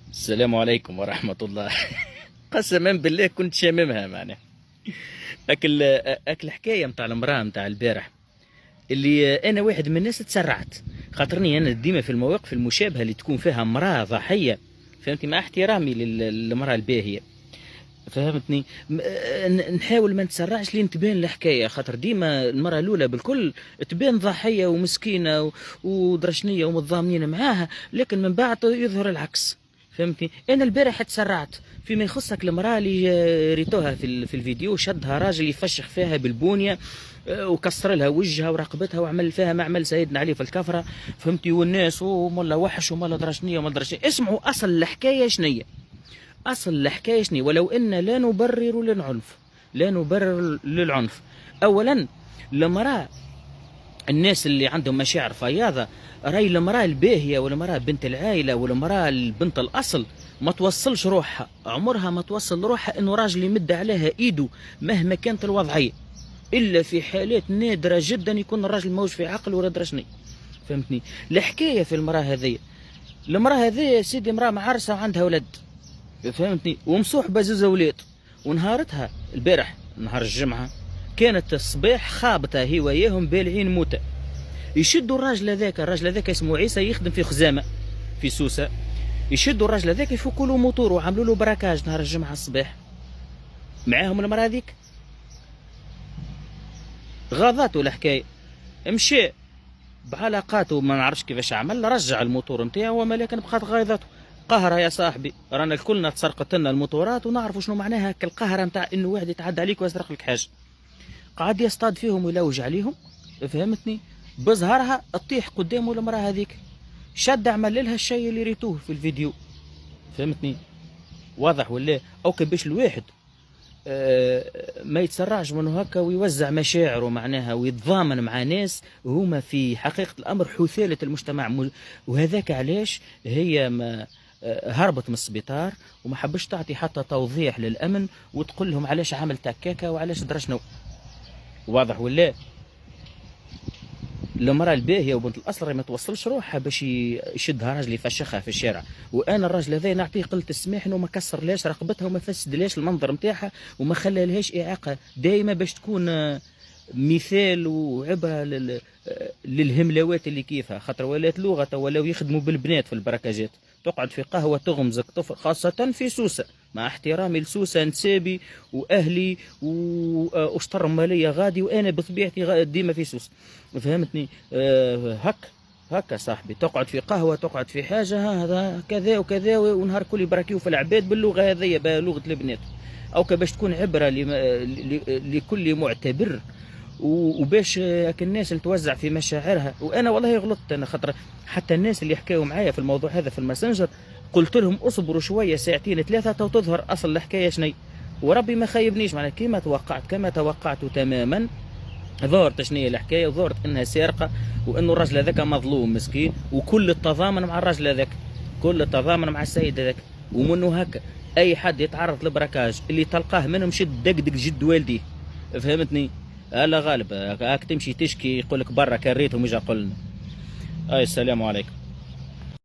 السلام عليكم ورحمة الله. قسما بالله كنت شاممها معناها. أكل حكاية متاع المرأة متاع البارح، اللي أنا واحد من الناس تسرعت، خاطرني أنا ديما في المواقف المشابهة اللي تكون فيها امرأة ضحية، فهمتي، مع احترامي للمرأة الباهية، فهمتني. نحاول ما نتسرعش لين تبان الحكايه، خاطر ديما المره الاولى بالكل تبان ضحيه ومسكينه ودرشنيه ومتضامنين معاها، لكن من بعد يظهر العكس، فهمتني. انا البارح تسرعت فيما يخصك المراه اللي ريتوها في الفيديو، شدها راجل يفشخ فيها بالبونيه، وكسر لها وجهها ورقبتها وعمل فيها ما عمل سيدنا علي في الكفره، فهمتي. والناس وملا وحش وملا درشنيه وملا درشنيه. اسمعوا اصل الحكايه شنية. اصل الحكايه شنو؟ ولو ان لا نبرر للعنف، لا نبرر للعنف. اولا المراه، الناس اللي عندهم مشاعر فياضه، راي المراه الباهيه والمراه بنت العائله والمراه البنت الاصل ما توصلش روحها، عمرها ما توصل روحها انه راجل يمد عليها ايده مهما كانت الوضعيه، الا في حالات نادره جدا يكون الراجل موج في عقل ولا درشني، فهمتني. الحكايه في المراه هذه، المراه هذه سيدي امراه معرسه وعندها ولد، فهمتني، ومصوحبه زوز اولاد، ونهارتها البارح نهار الجمعه كانت الصباح خابطه هي وياهم بالعين موته. يشدوا الراجل هذاك اسمه عيسى، يخدم في خزامه في سوسه، يشدوا الراجل هذاك يفكوا له موتور وعملوا له براكاج نهار الجمعه الصباح. معاهم المراه هذيك غاضته الحكايه، مشى بعلاقاته ما نعرفش كيفاش عمل، رجع الموتور نتاعو، وما لكن بقات غايضته. قهرة يا صاحبي، رانا الكلنا تسرقت لنا الموتورات ونعرفوا شنو معناها كالقهرة نتاع انه واحد يتعدى عليك ويسرق لك حاجه. قعد يصطاد فيهم ويلوج عليهم، فهمتني، بظهرها تطيح قدامه المراه هذيك، شد عمل لها الشيء اللي ريتوه في الفيديو، فهمتني. واضح ولا؟ او باش الواحد ما يتسرعش منه هكا ويوزع مشاعره معناها ويتضامن مع ناس هما في حقيقة الأمر حثالة المجتمع. وهذاك علاش هي ما هربت من السبيطار وما حبش تعطي حتى توضيح للأمن وتقول لهم علاش عملت هكاكا وعلاش درشنو. واضح ولا؟ المرأة الباهية وبنت الأصل ما توصلش روحها باش يشدها راجل يفشخها في الشارع. وأنا الراجل هذا نعطيه قلة السماح إنه ما كسرلاش رقبتها وما فسدلاش المنظر نتاعها وما خلالهاش إعاقة دائما، باش تكون مثال وعبرة للهملوات اللي كيفها، خاطر ولات لغة ولاو يخدموا بالبنات في البركاجات، تقعد في قهوة تغمزك طفل، خاصة في سوسة، مع احترامي لسوسة نسابي وأهلي وأشطر مالية غادي، وأنا بطبيعتي ديما في سوسة، فهمتني. هكا صاحبي، تقعد في قهوة، تقعد في حاجة، هذا كذا وكذا، ونهار كل يبركيو في العباد باللغة هذية بلغة البنات، أو باش تكون عبرة لكل معتبر، وباش الناس اللي توزع في مشاعرها. وانا والله غلطت، انا خاطر حتى الناس اللي حكاوا معايا في الموضوع هذا في الماسنجر قلت لهم اصبروا شويه ساعتين ثلاثه تو تظهر اصل الحكايه شني، وربي ما خيبنيش معناها كما توقعت تماما. ظهرت شنو هي الحكايه، وظهرت انها سارقه، وانه الرجل هذاك مظلوم مسكين، وكل التضامن مع الرجل هذاك، كل التضامن مع السيد هذاك. ومنه هكا اي حد يتعرض لبراكاج اللي تلقاه منهم شد دقدق جد والديه، فهمتني. هلا غالب هاك تمشي تشكي يقول لك برا كريتهم يجي قلنا. السلام عليكم.